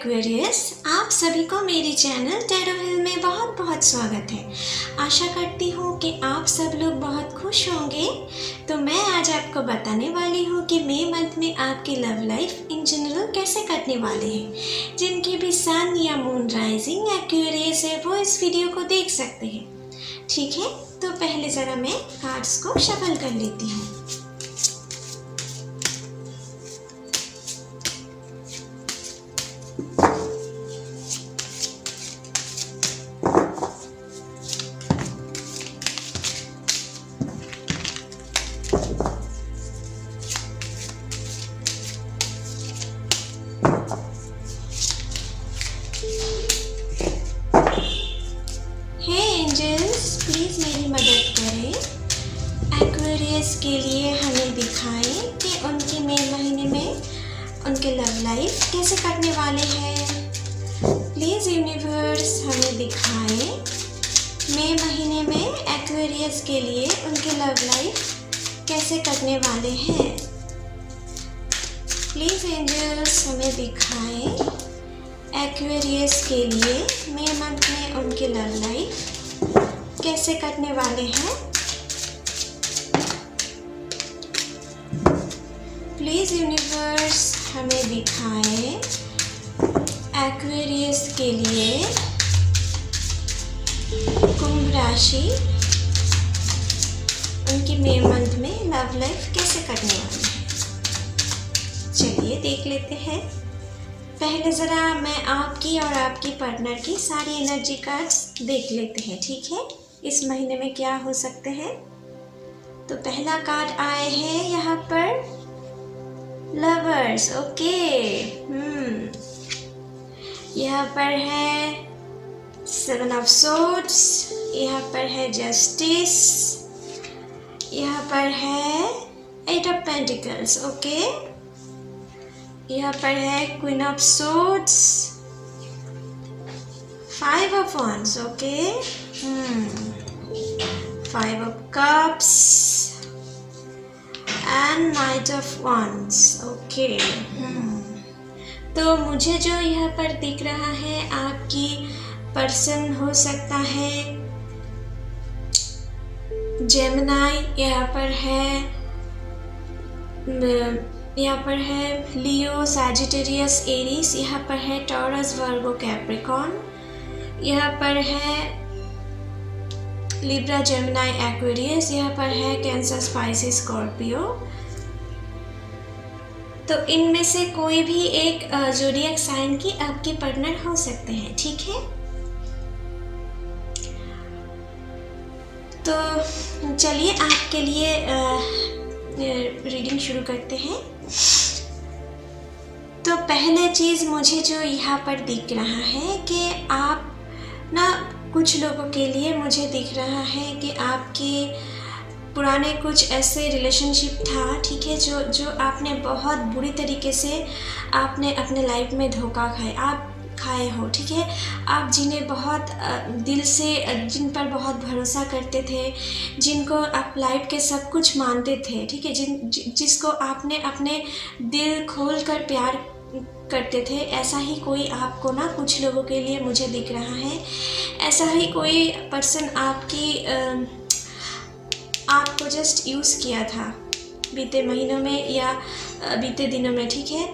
Aquarius, आप सभी को मेरे चैनल टैरो हिल में बहुत बहुत स्वागत है। आशा करती हूँ कि आप सब लोग बहुत खुश होंगे। तो मैं आज आपको बताने वाली हूँ कि मई मंथ में आपकी लव लाइफ इन जनरल कैसे कटने वाले हैं। जिनकी भी सन या मून राइजिंग एक्वेरियस है वो इस वीडियो को देख सकते हैं। ठीक है, तो पहले ज़रा मैं कार्ड्स को शफल कर लेती हूँ। प्लीज़ मेरी मदद करें। एक्वेरियस के लिए हमें दिखाएं कि उनके मई महीने में उनके लव लाइफ कैसे कटने वाले हैं। प्लीज़ यूनिवर्स हमें दिखाएं मई महीने में एक्वेरियस के लिए उनके लव लाइफ कैसे कटने वाले हैं। प्लीज़ एंजल्स हमें दिखाएं एक्वेरियस के लिए मई मंथ में उनके लव लाइफ कैसे कटने वाले हैं। प्लीज़ यूनिवर्स हमें दिखाएं एक्वेरियस के लिए कुंभ राशि उनकी मई मंथ में लव लाइफ कैसे कटने वाली है। चलिए देख लेते हैं। पहले ज़रा मैं आपकी और आपकी पार्टनर की सारी एनर्जी कार्ड्स देख लेते हैं। ठीक है, इस महीने में क्या हो सकते हैं। तो पहला कार्ड आए हैं यहाँ पर लवर्स। ओके, यहाँ पर है 7 ऑफ सोर्ड्स, यहाँ पर है जस्टिस, यहाँ पर है 8 ऑफ पेंटिकल्स। ओके, यहाँ पर है queen of swords, 5 of wands। Okay, 5 of cups and knight of wands। Okay, तो मुझे जो यहाँ पर दिख रहा है आपकी पर्सन हो सकता है जेमिनी, यहाँ पर है लियो, सैजिटेरियस, एरीज, यहाँ पर है टॉरस, वर्गो, कैप्रिकॉर्न, यहाँ पर है लिब्रा, जेमिनी, एक्वेरियस, यहाँ पर है कैंसर, स्पाइसिस, स्कॉर्पियो। तो इनमें से कोई भी एक ज़ोडिएक साइन की आपके पार्टनर हो सकते हैं। ठीक है, तो चलिए आपके लिए रीडिंग शुरू करते हैं। तो पहले चीज़ मुझे जो यहाँ पर दिख रहा है कि आप ना, कुछ लोगों के लिए मुझे दिख रहा है कि आपके पुराने कुछ ऐसे रिलेशनशिप था, ठीक है, जो आपने बहुत बुरी तरीके से आपने अपने लाइफ में धोखा खाए हो। ठीक है, आप जिन्हें बहुत दिल से, जिन पर बहुत भरोसा करते थे, जिनको आप लाइफ के सब कुछ मानते थे, ठीक है, जिसको आपने अपने दिल खोल कर प्यार करते थे, ऐसा ही कोई आपको ना कुछ लोगों के लिए मुझे दिख रहा है। ऐसा ही कोई पर्सन आपको जस्ट यूज़ किया था बीते महीनों में या बीते दिनों में। ठीक है,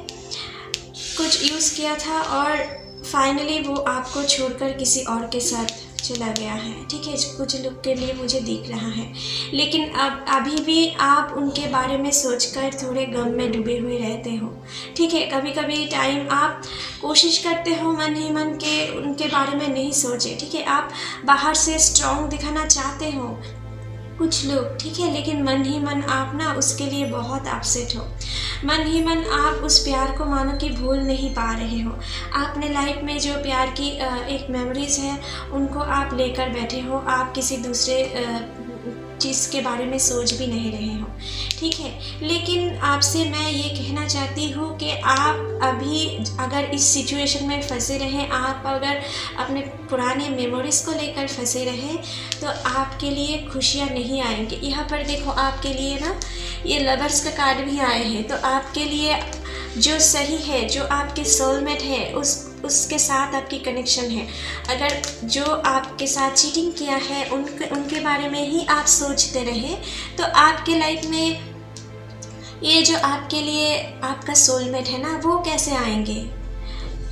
कुछ यूज़ किया था और फाइनली वो आपको छोड़कर किसी और के साथ चला गया है। ठीक है, कुछ लोग के लिए मुझे दिख रहा है, लेकिन अब अभी भी आप उनके बारे में सोचकर थोड़े गम में डूबे हुए रहते हो। ठीक है, कभी कभी टाइम आप कोशिश करते हो मन ही मन के उनके बारे में नहीं सोचे। ठीक है, आप बाहर से स्ट्रॉन्ग दिखाना चाहते हो कुछ लोग, ठीक है, लेकिन मन ही मन आप ना उसके लिए बहुत अपसेट हो। मन ही मन आप उस प्यार को मानो कि भूल नहीं पा रहे हो। आपने लाइफ में जो प्यार की एक मेमोरीज है उनको आप लेकर बैठे हो, आप किसी दूसरे चीज़ के बारे में सोच भी नहीं रहे हो। ठीक है, लेकिन आपसे मैं ये कहना चाहती हूँ कि आप अभी अगर इस सिचुएशन में फंसे रहें, आप अगर अपने पुराने मेमोरीज़ को लेकर फंसे रहें, तो आपके लिए खुशियाँ नहीं आएंगी। यहाँ पर देखो, आपके लिए ना ये लवर्स का कार्ड भी आए हैं, तो आपके लिए जो सही है, जो आपके सोलमेट है, उसके साथ आपकी कनेक्शन है। अगर जो आपके साथ चीटिंग किया है उनके बारे में ही आप सोचते रहे तो आपके लाइफ में ये जो आपके लिए आपका सोलमेट है ना, वो कैसे आएंगे?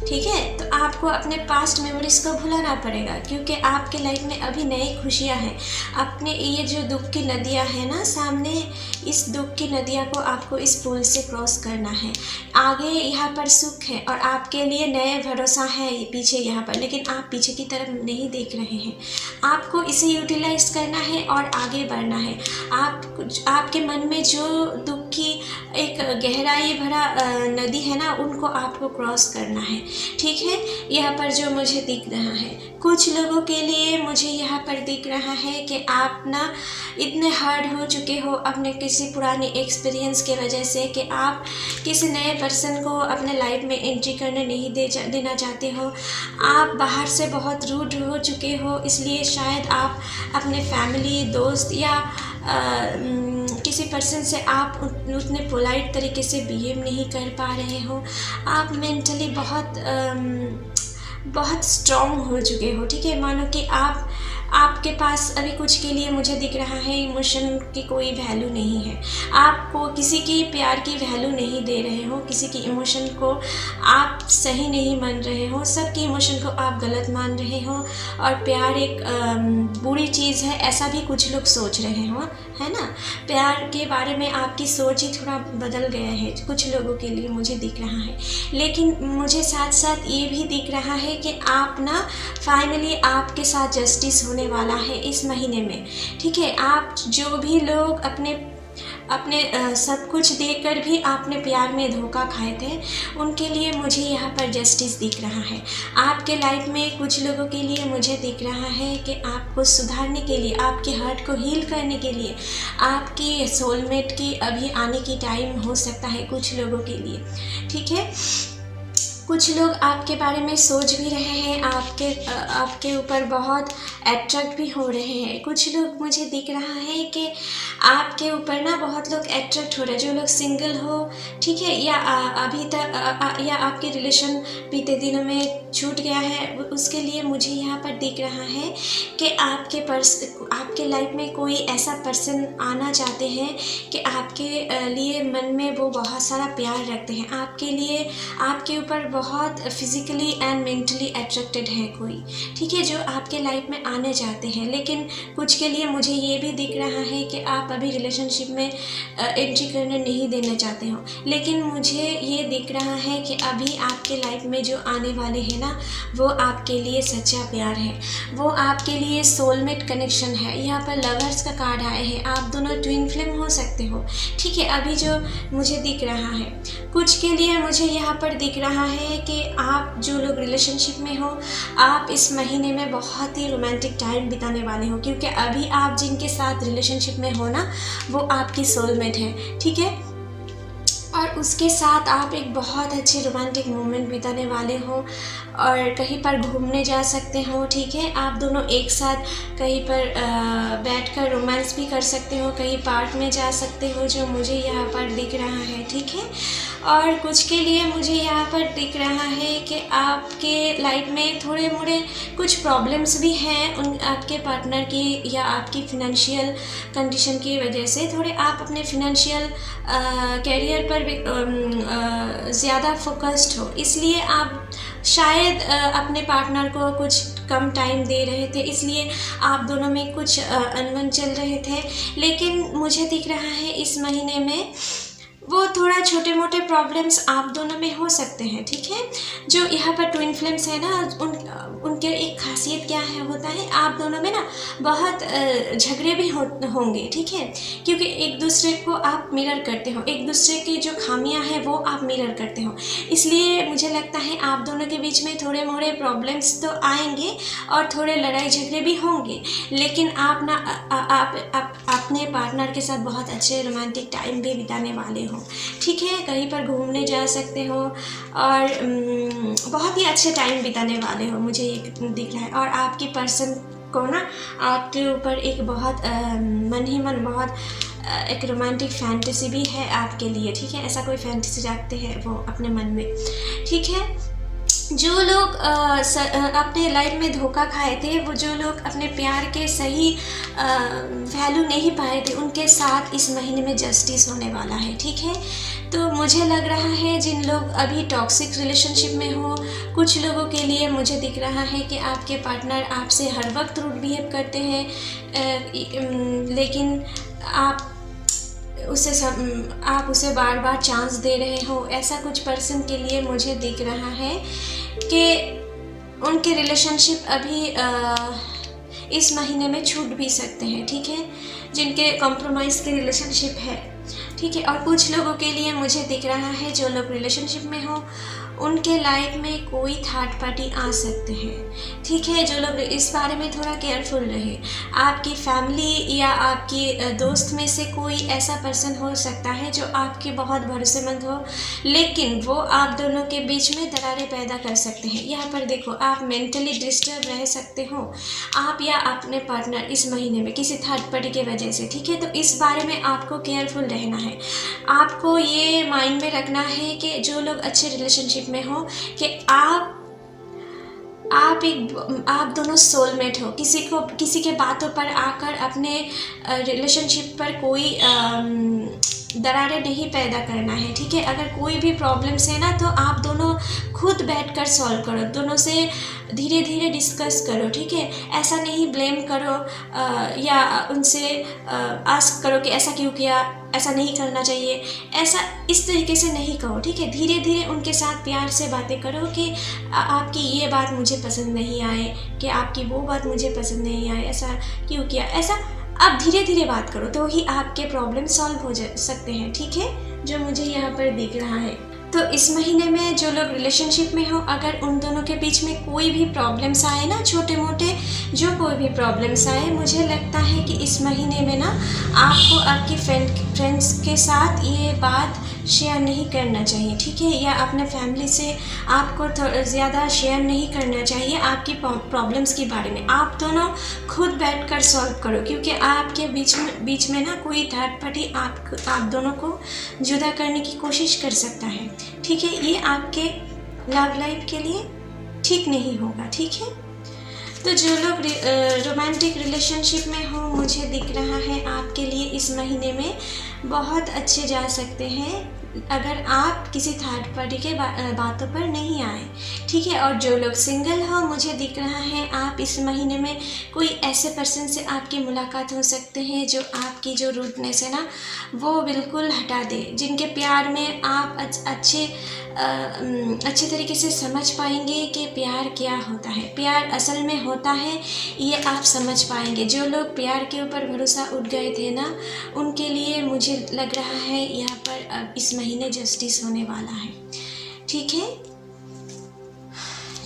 ठीक है, तो आपको अपने पास्ट मेमोरीज़ को भुलाना पड़ेगा, क्योंकि आपके लाइफ में अभी नई खुशियाँ हैं। अपने ये जो दुख की नदियाँ हैं ना सामने, इस दुख की नदियाँ को आपको इस पुल से क्रॉस करना है। आगे यहाँ पर सुख है और आपके लिए नए भरोसा है पीछे यहाँ पर, लेकिन आप पीछे की तरफ नहीं देख रहे हैं। आपको इसे यूटिलाइज करना है और आगे बढ़ना है। आपके मन में जो दुख की एक गहराई भरा नदी है ना, उनको आपको क्रॉस करना है। ठीक है, यहाँ पर जो मुझे दिख रहा है, कुछ लोगों के लिए मुझे यहाँ पर दिख रहा है कि आप ना इतने हार्ड हो चुके हो अपने किसी पुराने एक्सपीरियंस के वजह से कि आप किसी नए पर्सन को अपने लाइफ में एंट्री करने नहीं देना चाहते हो। आप बाहर से बहुत रूड हो चुके हो, इसलिए शायद आप अपने फैमिली, दोस्त या किसी पर्सन से आप उतने पोलाइट तरीके से बिहेव नहीं कर पा रहे हो। आप मेंटली बहुत स्ट्रॉन्ग हो चुके हो। ठीक है, मानो कि आपके पास अभी कुछ के लिए मुझे दिख रहा है इमोशन की कोई वैल्यू नहीं है। आपको किसी की प्यार की वैल्यू नहीं दे रहे हो, किसी की इमोशन को आप सही नहीं मान रहे हो, सबकी इमोशन को आप गलत मान रहे हो और प्यार एक बुरी चीज़ है, ऐसा भी कुछ लोग सोच रहे हो, है ना। प्यार के बारे में आपकी सोच ही थोड़ा बदल गया है कुछ लोगों के लिए, मुझे दिख रहा है। लेकिन मुझे साथ साथ ये भी दिख रहा है कि आप ना फाइनली आपके साथ जस्टिस होने वाला है इस महीने में। ठीक है, आप जो भी लोग अपने सब कुछ देकर भी आपने प्यार में धोखा खाए थे, उनके लिए मुझे यहाँ पर जस्टिस दिख रहा है। आपके लाइफ में कुछ लोगों के लिए मुझे दिख रहा है कि आपको सुधारने के लिए, आपके हर्ट को हील करने के लिए, आपकी सोलमेट की अभी आने की टाइम हो सकता है कुछ लोगों के लिए। ठीक है, कुछ लोग आपके बारे में सोच भी रहे हैं, आपके ऊपर बहुत अट्रैक्ट भी हो रहे हैं। कुछ लोग मुझे दिख रहा है कि आपके ऊपर ना बहुत लोग अट्रैक्ट हो रहे हैं, जो लोग सिंगल हो, ठीक है, या अभी तक या आपके रिलेशन बीते दिनों में छूट गया है, उसके लिए मुझे यहाँ पर दिख रहा है कि आपके लाइफ में कोई ऐसा पर्सन आना चाहते हैं कि आपके लिए मन में वो बहुत सारा प्यार रखते हैं, आपके लिए, आपके ऊपर बहुत फिज़िकली एंड मेंटली अट्रैक्टेड है कोई। ठीक है, जो आपके लाइफ में आने चाहते हैं। लेकिन कुछ के लिए मुझे ये भी दिख रहा है कि आप अभी रिलेशनशिप में एंट्री करने नहीं देना चाहते हो। लेकिन मुझे ये दिख रहा है कि अभी आपके लाइफ में जो आने वाले हैं ना, वो आपके लिए सच्चा प्यार है, वो आपके लिए सोलमेट कनेक्शन है। यहाँ पर लवर्स का कार्ड आए हैं, आप दोनों ट्विन फ्लेम हो सकते हो। ठीक है, अभी जो मुझे दिख रहा है, कुछ के लिए मुझे यहाँ पर दिख रहा है कि आप जो लोग रिलेशनशिप में हो, आप इस महीने में बहुत ही रोमांटिक टाइम बिताने वाले हो, क्योंकि अभी आप जिनके साथ रिलेशनशिप में हो ना, वो आपकी सोलमेट है। ठीक है, और उसके साथ आप एक बहुत अच्छे रोमांटिक मोमेंट बिताने वाले हो और कहीं पर घूमने जा सकते हो। ठीक है, आप दोनों एक साथ कहीं पर बैठकर रोमांस भी कर सकते हो, कहीं पार्क में जा सकते हो, जो मुझे यहाँ पर दिख रहा है। ठीक है, और कुछ के लिए मुझे यहाँ पर दिख रहा है कि आपके लाइफ में थोड़े मोड़े कुछ प्रॉब्लम्स भी हैं आपके पार्टनर की या आपकी फिनेंशियल कंडीशन की वजह से। थोड़े आप अपने फिनेंशियल कैरियर पर ज़्यादा फोकस्ड हो, इसलिए आप शायद अपने पार्टनर को कुछ कम टाइम दे रहे थे, इसलिए आप दोनों में कुछ अनबन चल रहे थे। लेकिन मुझे दिख रहा है इस महीने में वो थोड़ा छोटे मोटे प्रॉब्लम्स आप दोनों में हो सकते हैं। ठीक है, जो यहाँ पर ट्विन फ्लेम्स है ना, उनके एक खासियत क्या है होता है, आप दोनों में ना बहुत झगड़े भी होंगे। ठीक है, क्योंकि एक दूसरे को आप मिरर करते हो, एक दूसरे की जो खामियां हैं वो आप मिरर करते हो, इसलिए मुझे लगता है आप दोनों के बीच में थोड़े मोड़े प्रॉब्लम्स तो आएंगे और थोड़े लड़ाई झगड़े भी होंगे। लेकिन आप ना आप अपने पार्टनर के साथ बहुत अच्छे रोमांटिक टाइम भी बिताने वाले हो। ठीक है, कहीं पर घूमने जा सकते हो और बहुत ही अच्छे टाइम बिताने वाले हो, मुझे ये दिख रहा है। और आपकी पर्सन को ना आपके ऊपर एक बहुत मन ही मन बहुत एक रोमांटिक फैंटेसी भी है आपके लिए। ठीक है, ऐसा कोई फैंटेसी रखते हैं वो अपने मन में। ठीक है, जो लोग अपने लाइफ में धोखा खाए थे, वो जो लोग अपने प्यार के सही वैल्यू नहीं पाए थे, उनके साथ इस महीने में जस्टिस होने वाला है, ठीक है। तो मुझे लग रहा है जिन लोग अभी टॉक्सिक रिलेशनशिप में हो, कुछ लोगों के लिए मुझे दिख रहा है कि आपके पार्टनर आपसे हर वक्त रूड बिहेव करते हैं, लेकिन आप उसे बार बार चांस दे रहे हो। ऐसा कुछ पर्सन के लिए मुझे दिख रहा है कि उनके रिलेशनशिप अभी इस महीने में छूट भी सकते हैं, ठीक है, जिनके कॉम्प्रोमाइज़ के रिलेशनशिप है, ठीक है। और कुछ लोगों के लिए मुझे दिख रहा है जो लोग रिलेशनशिप में हो, उनके लाइफ में कोई थर्ड पार्टी आ सकते हैं, ठीक है। जो लोग इस बारे में थोड़ा केयरफुल रहे। आपकी फैमिली या आपकी दोस्त में से कोई ऐसा पर्सन हो सकता है जो आपके बहुत भरोसेमंद हो, लेकिन वो आप दोनों के बीच में दरारें पैदा कर सकते हैं। यहाँ पर देखो, आप मेंटली डिस्टर्ब रह सकते हो, आप या अपने पार्टनर इस महीने में किसी थर्ड पार्टी की वजह से, ठीक है। तो इस बारे में आपको केयरफुल रहना है। आपको ये माइंड में रखना है कि जो लोग अच्छे रिलेशनशिप में हो कि आप दोनों सोलमेट हो। किसी के बातों पर आकर अपने रिलेशनशिप पर कोई दरारें नहीं पैदा करना है, ठीक है। अगर कोई भी प्रॉब्लम्स है ना, तो आप दोनों खुद बैठकर सॉल्व करो, दोनों से धीरे धीरे डिस्कस करो, ठीक है। ऐसा नहीं ब्लेम करो या उनसे आस्क करो कि ऐसा क्यों किया, ऐसा नहीं करना चाहिए, ऐसा इस तरीके से नहीं कहो, ठीक है। धीरे धीरे उनके साथ प्यार से बातें करो कि आपकी ये बात मुझे पसंद नहीं आए, कि आपकी वो बात मुझे पसंद नहीं आए, ऐसा क्यों किया, ऐसा आप धीरे धीरे बात करो, तो ही आपके प्रॉब्लम सॉल्व हो सकते हैं, ठीक है, जो मुझे यहाँ पर दिख रहा है। तो इस महीने में जो लोग रिलेशनशिप में हो, अगर उन दोनों के बीच में कोई भी प्रॉब्लम्स आए ना, छोटे मोटे जो कोई भी प्रॉब्लम्स आए, मुझे लगता है कि इस महीने में ना आपको आपकी फ्रेंड्स के साथ ये बात शेयर नहीं करना चाहिए, ठीक है, या अपने फैमिली से आपको ज़्यादा शेयर नहीं करना चाहिए आपकी प्रॉब्लम्स के बारे में। आप दोनों खुद बैठकर सॉल्व करो, क्योंकि आपके बीच में ना कोई थर्ड पार्टी आप दोनों को जुदा करने की कोशिश कर सकता है, ठीक है। ये आपके लव लाइफ के लिए ठीक नहीं होगा, ठीक है। तो जो लोग रोमांटिक रिलेशनशिप में हो, मुझे दिख रहा है आपके लिए इस महीने में बहुत अच्छे जा सकते हैं, अगर आप किसी थर्ड पार्टी के बातों पर नहीं आए, ठीक है। और जो लोग सिंगल हो, मुझे दिख रहा है आप इस महीने में कोई ऐसे पर्सन से आपकी मुलाकात हो सकते हैं जो आपकी जो रूडनेस है ना, वो बिल्कुल हटा दे, जिनके प्यार में आप अच्छे तरीके से समझ पाएंगे कि प्यार क्या होता है, प्यार असल में होता है, ये आप समझ पाएंगे। जो लोग प्यार के ऊपर भरोसा उठ गए थे ना, उनके लिए मुझे लग रहा है यहाँ पर अब इस महीने जस्टिस होने वाला है, ठीक है।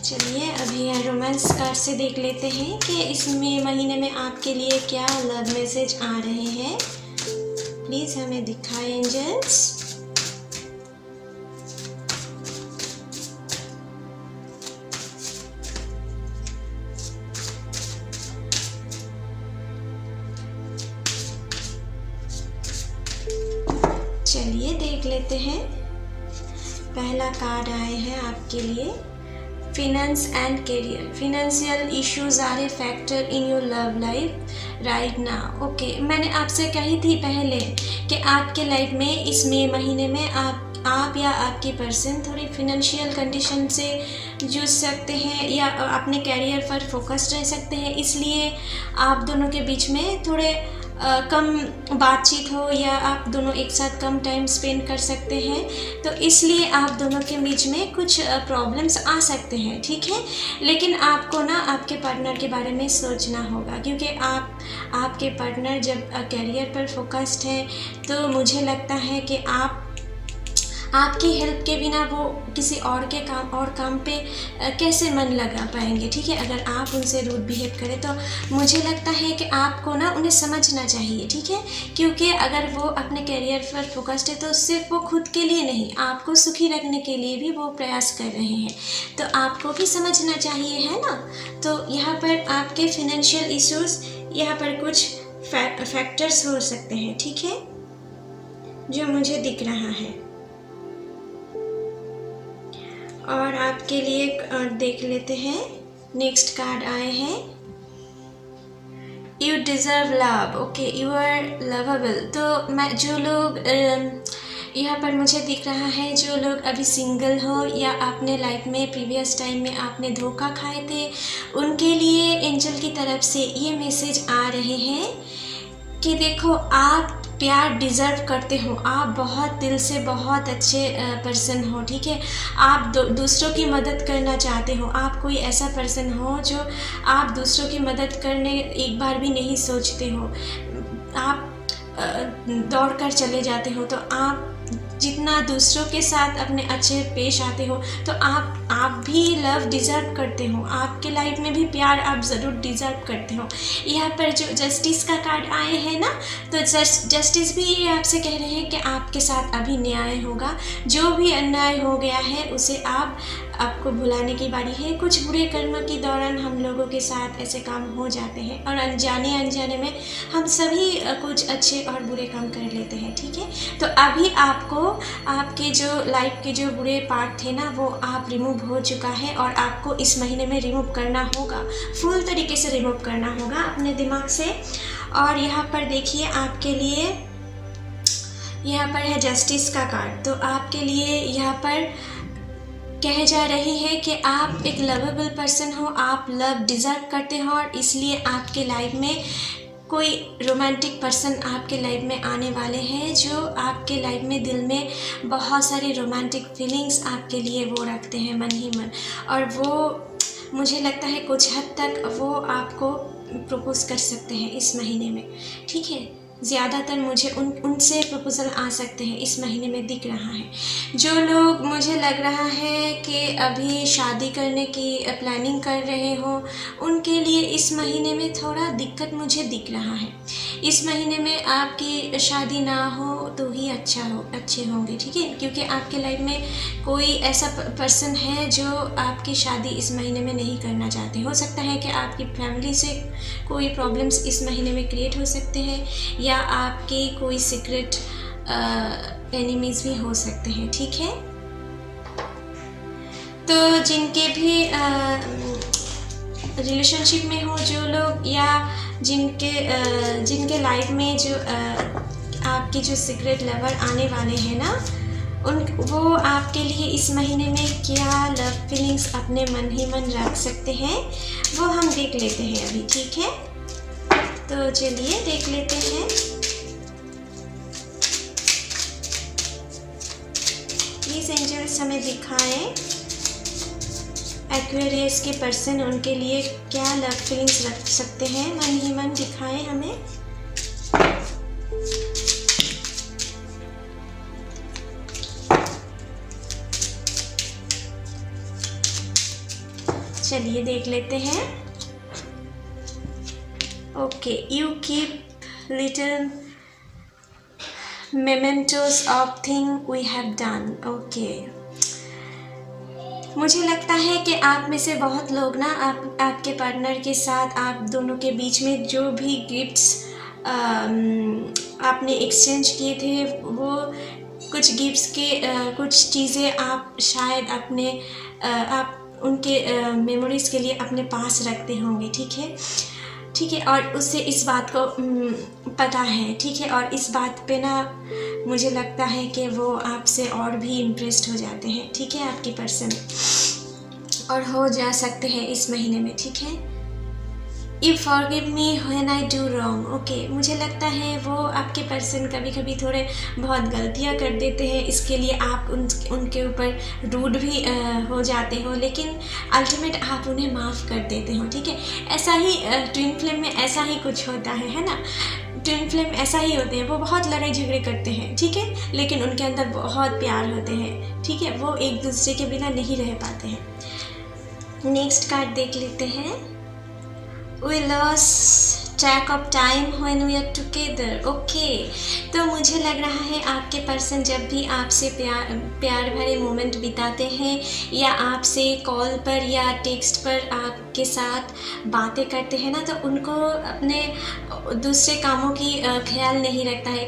चलिए अभी रोमांस कार्ड से देख लेते हैं कि इस महीने में आपके लिए क्या लव मैसेज आ रहे हैं। प्लीज़ हमें दिखाएं एंजल्स। चलिए देख लेते हैं। पहला कार्ड आए हैं आपके लिए, finance and career. Financial issues are a factor in your love life right now. Okay, मैंने आपसे कही थी पहले कि आपके लाइफ में इस महीने में आप या आपकी पर्सन थोड़ी फिनेंशियल कंडीशन से जूझ सकते हैं या अपने कैरियर पर फोकस्ड रह सकते हैं, इसलिए आप दोनों के बीच में थोड़े कम बातचीत हो या आप दोनों एक साथ कम टाइम स्पेंड कर सकते हैं, तो इसलिए आप दोनों के बीच में कुछ प्रॉब्लम्स आ सकते हैं, ठीक है। लेकिन आपको ना आपके पार्टनर के बारे में सोचना होगा, क्योंकि आपके पार्टनर जब कैरियर पर फोकस्ड है, तो मुझे लगता है कि आपकी हेल्प के बिना वो किसी और काम पे कैसे मन लगा पाएंगे, ठीक है। अगर आप उनसे रूड बिहेव करें, तो मुझे लगता है कि आपको ना उन्हें समझना चाहिए, ठीक है, क्योंकि अगर वो अपने करियर पर फोकस्ड है, तो सिर्फ वो खुद के लिए नहीं, आपको सुखी रखने के लिए भी वो प्रयास कर रहे हैं, तो आपको भी समझना चाहिए, है ना। तो यहाँ पर आपके फिनेंशियल इश्यूज, यहाँ पर कुछ फैक्टर्स हो सकते हैं, ठीक है, जो मुझे दिख रहा है। और आपके लिए देख लेते हैं। नेक्स्ट कार्ड आए हैं, you deserve love. Okay, you are lovable. तो मैं जो लोग यहाँ पर मुझे दिख रहा है, जो लोग अभी सिंगल हो या आपने लाइफ में प्रीवियस टाइम में आपने धोखा खाए थे, उनके लिए एंजल की तरफ से ये मैसेज आ रहे हैं कि देखो, आप प्यार डिज़र्व करते हो। आप बहुत दिल से बहुत अच्छे पर्सन हो, ठीक है। आप दूसरों की मदद करना चाहते हो। आप कोई ऐसा पर्सन हो जो आप दूसरों की मदद करने एक बार भी नहीं सोचते हो। आप दौड़ कर चले जाते हो। तो आप जितना दूसरों के साथ अपने अच्छे पेश आते हो, तो आप भी लव डिज़र्व करते हो। आपके लाइफ में भी प्यार आप ज़रूर डिज़र्व करते हो। यहाँ पर जो जस्टिस का कार्ड आए हैं ना, तो जस्टिस भी ये आपसे कह रहे हैं कि आपके साथ अभी न्याय होगा। जो भी अन्याय हो गया है उसे आपको भुलाने की बारी है। कुछ बुरे कर्म के दौरान हम लोगों के साथ ऐसे काम हो जाते हैं, और अनजाने में हम सभी कुछ अच्छे और बुरे काम कर लेते हैं, ठीक है। तो अभी आपको आपके जो लाइफ के जो बुरे पार्ट थे ना, वो आप रिमूव हो चुका है, और आपको इस महीने में रिमूव करना होगा। फुल तरीके से रिमूव करना होगा अपने दिमाग से। और यहाँ पर देखिए, आपके लिए यहाँ पर है जस्टिस का कार्ड। तो आपके लिए यहाँ पर कह जा रही है कि आप एक लवेबल पर्सन हो, आप लव डिज़र्व करते हो, और इसलिए आपके लाइफ में कोई रोमांटिक पर्सन आपके लाइफ में आने वाले हैं, जो आपके लाइफ में दिल में बहुत सारी रोमांटिक फीलिंग्स आपके लिए वो रखते हैं मन ही मन। और वो मुझे लगता है कुछ हद तक वो आपको प्रपोज कर सकते हैं इस महीने में, ठीक है। ज़्यादातर मुझे उनसे प्रपोज़ल आ सकते हैं इस महीने में दिख रहा है। जो लोग मुझे लग रहा है कि अभी शादी करने की प्लानिंग कर रहे हो, उनके लिए इस महीने में थोड़ा दिक्कत मुझे दिख रहा है। इस महीने में आपकी शादी ना हो तो ही अच्छे होंगे, ठीक है। क्योंकि आपके लाइफ में कोई ऐसा पर्सन है जो आपकी शादी इस महीने में नहीं करना चाहते। हो सकता है कि आपकी फैमिली से कोई प्रॉब्लम्स इस महीने में क्रिएट हो सकते हैं, या आपकी कोई सीक्रेट एनिमीज़ भी हो सकते हैं, ठीक है। तो जिनके भी रिलेशनशिप में हो जो लोग, या जिनके लाइफ में जो आपके जो सीक्रेट लवर आने वाले हैं ना, वो आपके लिए इस महीने में क्या लव फीलिंग्स अपने मन ही मन रख सकते हैं, वो हम देख लेते हैं अभी, ठीक है। तो चलिए देख लेते हैं। प्लीज़ एंजल्स हमें दिखाएं एक्वेरियस के पर्सन उनके लिए क्या लव फीलिंग्स रख सकते हैं, मन ही मन दिखाएं हमें। चलिए देख लेते हैं। Okay, you keep little mementos of thing we have done. Okay, मुझे लगता है कि आप में से बहुत लोग ना आपके पार्टनर के साथ, आप दोनों के बीच में जो भी गिफ्ट्स आपने एक्सचेंज किए थे, वो कुछ गिफ्ट्स के कुछ चीज़ें आप शायद अपने आप उनके मेमोरीज़ के लिए अपने पास रखते होंगे, ठीक है। और उससे इस बात को पता है, ठीक है। और इस बात पे ना मुझे लगता है कि वो आपसे और भी इम्प्रेस्ड हो जाते हैं, ठीक है, आपकी पर्सन, और हो जा सकते हैं इस महीने में, ठीक है। You forgive me when I do wrong. Okay, मुझे लगता है वो आपके पर्सन कभी कभी थोड़े बहुत गलतियाँ कर देते हैं, इसके लिए आप उनके ऊपर रूड भी हो जाते हो, लेकिन अल्टीमेट आप उन्हें माफ़ कर देते हो, ठीक है। ऐसा ही ट्विन फ्लेम में ऐसा ही कुछ होता है ना। ट्विन फ्लेम ऐसा ही होते हैं, वो बहुत लड़ाई झगड़े करते हैं, ठीक है, लेकिन उनके अंदर बहुत प्यार होते हैं, ठीक है। वो एक दूसरे के बिना नहीं रह पाते हैं। नेक्स्ट कार्ड देख लेते हैं। We lost track of time when we are together. Okay, तो मुझे लग रहा है आपके पर्सन जब भी आपसे प्यार भरे मोमेंट बिताते हैं या आपसे कॉल पर या टेक्स्ट पर आपके साथ बातें करते हैं ना, तो उनको अपने दूसरे कामों की ख्याल नहीं रखता है।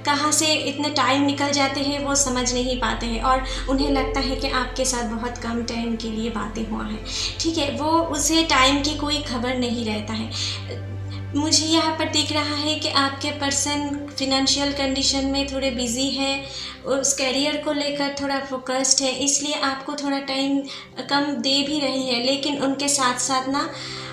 कहाँ से इतने टाइम निकल जाते हैं वो समझ नहीं पाते हैं और उन्हें लगता है कि आपके साथ बहुत कम टाइम के लिए बातें हुआ है। ठीक है, वो उसे टाइम की कोई खबर नहीं रहता है। मुझे यहाँ पर दिख रहा है कि आपके पर्सन फिनेंशियल कंडीशन में थोड़े बिजी है, उस करियर को लेकर थोड़ा फोकस्ड है, इसलिए आपको थोड़ा टाइम कम दे भी रही है। लेकिन उनके साथ साथ ना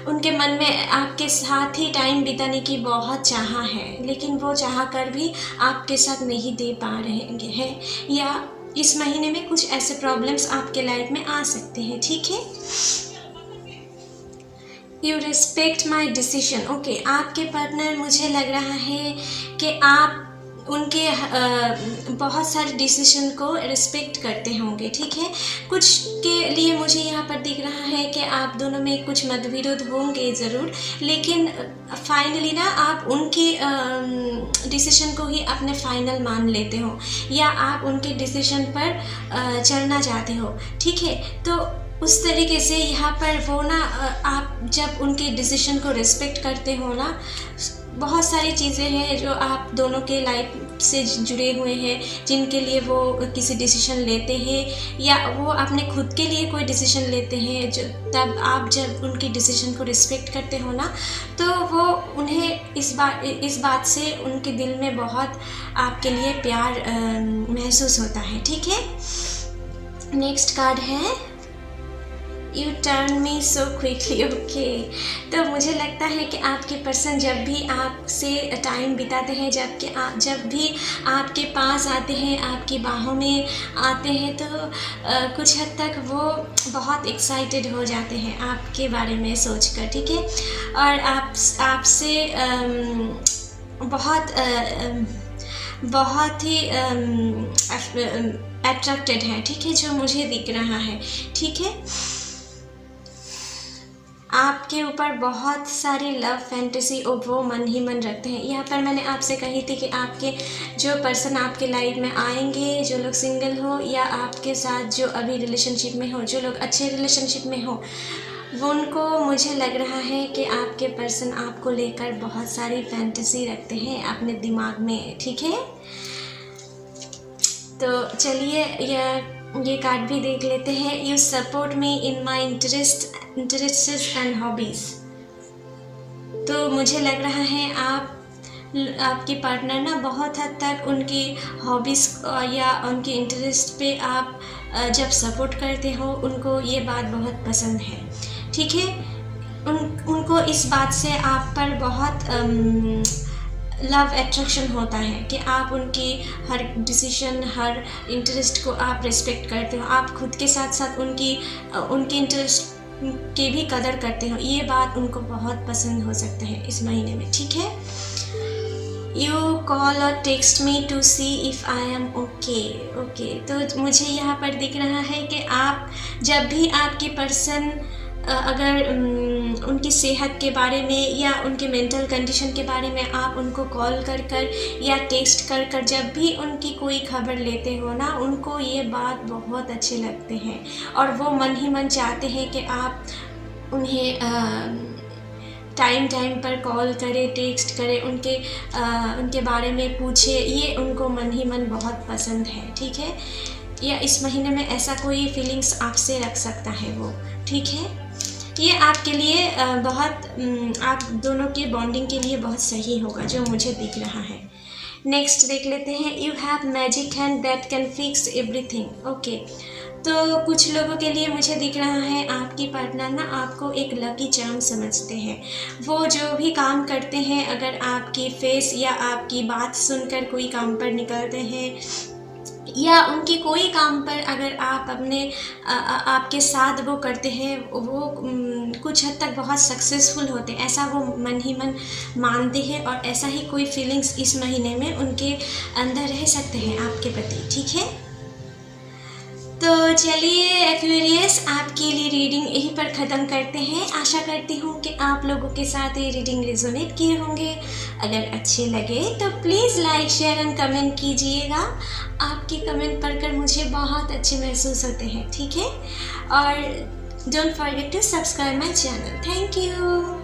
उनके मन में आपके साथ ही टाइम बिताने की बहुत चाह है, लेकिन वो चाह कर भी आपके साथ नहीं दे पा रहे हैं, या इस महीने में कुछ ऐसे प्रॉब्लम्स आपके लाइफ में आ सकते हैं। ठीक है, you respect my decision. Okay, आपके पार्टनर मुझे लग रहा है कि आप उनके बहुत सारे डिसीजन को रिस्पेक्ट करते होंगे। ठीक है, कुछ के लिए मुझे यहाँ पर दिख रहा है कि आप दोनों में कुछ मतविरोध होंगे ज़रूर, लेकिन फाइनली ना आप उनकी डिसीजन को ही अपने फाइनल मान लेते हो या आप उनके डिसीजन पर चलना चाहते हो। ठीक है, तो उस तरीके से यहाँ पर वो ना आप जब उनके डिसीजन को रिस्पेक्ट करते हो ना, बहुत सारी चीज़ें हैं जो आप दोनों के लाइफ से जुड़े हुए हैं, जिनके लिए वो किसी डिसीजन लेते हैं या वो अपने खुद के लिए कोई डिसीजन लेते हैं, जो तब आप जब उनकी डिसीजन को रिस्पेक्ट करते हो ना, तो वो उन्हें इस बात से उनके दिल में बहुत आपके लिए प्यार महसूस होता है। ठीक है, नेक्स्ट कार्ड है U turn me so quickly. Okay, तो मुझे लगता है कि आपके पर्सन जब भी आपसे टाइम बिताते हैं, जब भी आपके पास आते हैं, आपकी बाहों में आते हैं, तो कुछ हद तक वो बहुत एक्साइटेड हो जाते हैं आपके बारे में सोचकर। ठीक है, और आपसे बहुत ही अट्रैक्टेड है। ठीक है, जो मुझे दिख रहा है। ठीक है, आपके ऊपर बहुत सारी लव फैंटेसी और वो मन ही मन रखते हैं। यहाँ पर मैंने आपसे कही थी कि आपके जो पर्सन आपके लाइफ में आएंगे, जो लोग सिंगल हो या आपके साथ जो अभी रिलेशनशिप में हो, जो लोग अच्छे रिलेशनशिप में हो, वो उनको मुझे लग रहा है कि आपके पर्सन आपको लेकर बहुत सारी फैंटेसी रखते हैं अपने दिमाग में। ठीक है, तो चलिए ये कार्ड भी देख लेते हैं। You support me in my interests and hobbies. तो मुझे लग रहा है आपके पार्टनर ना बहुत हद तक उनकी हॉबीज़ या उनके इंटरेस्ट पे आप जब सपोर्ट करते हो, उनको ये बात बहुत पसंद है। ठीक है, उनको इस बात से आप पर बहुत लव अट्रैक्शन होता है कि आप उनकी हर डिसीजन, हर इंटरेस्ट को आप रिस्पेक्ट करते हो। आप खुद के साथ साथ उनके इंटरेस्ट की भी कदर करते हो। ये बात उनको बहुत पसंद हो सकता है इस महीने में। ठीक है, यू कॉल और text me to see if I am okay. Okay, तो मुझे यहाँ पर दिख रहा है कि आप जब भी आपके पर्सन अगर उनकी सेहत के बारे में या उनके मेंटल कंडीशन के बारे में आप उनको कॉल कर या टेक्स्ट कर जब भी उनकी कोई खबर लेते हो ना, उनको ये बात बहुत अच्छे लगते हैं और वो मन ही मन चाहते हैं कि आप उन्हें टाइम पर कॉल करें, टेक्स्ट करें, उनके बारे में पूछे। ये उनको मन ही मन बहुत पसंद है। ठीक है, या इस महीने में ऐसा कोई फीलिंग्स आपसे रख सकता है वो। ठीक है, ये आपके लिए आप दोनों के बॉन्डिंग के लिए बहुत सही होगा, जो मुझे दिख रहा है। नेक्स्ट देख लेते हैं। You have magic hand that can fix everything. Okay, तो कुछ लोगों के लिए मुझे दिख रहा है आपकी पार्टनर ना आपको एक लकी चार्म समझते हैं। वो जो भी काम करते हैं, अगर आपकी फेस या आपकी बात सुनकर कोई काम पर निकलते हैं या उनकी कोई काम पर अगर आप आपके साथ वो करते हैं, वो कुछ हद तक बहुत सक्सेसफुल होते हैं, ऐसा वो मन ही मन मानते हैं और ऐसा ही कोई फीलिंग्स इस महीने में उनके अंदर रह सकते हैं आपके प्रति। ठीक है, तो चलिए एक्वेरियस, आपके लिए रीडिंग यहीं पर ख़त्म करते हैं। आशा करती हूँ कि आप लोगों के साथ ये रीडिंग रेजोनेट किए होंगे। अगर अच्छे लगे तो please like, share and comment कीजिएगा। आपके कमेंट पढ़कर मुझे बहुत अच्छे महसूस होते हैं, ठीक है। और don't forget to subscribe my channel. Thank you.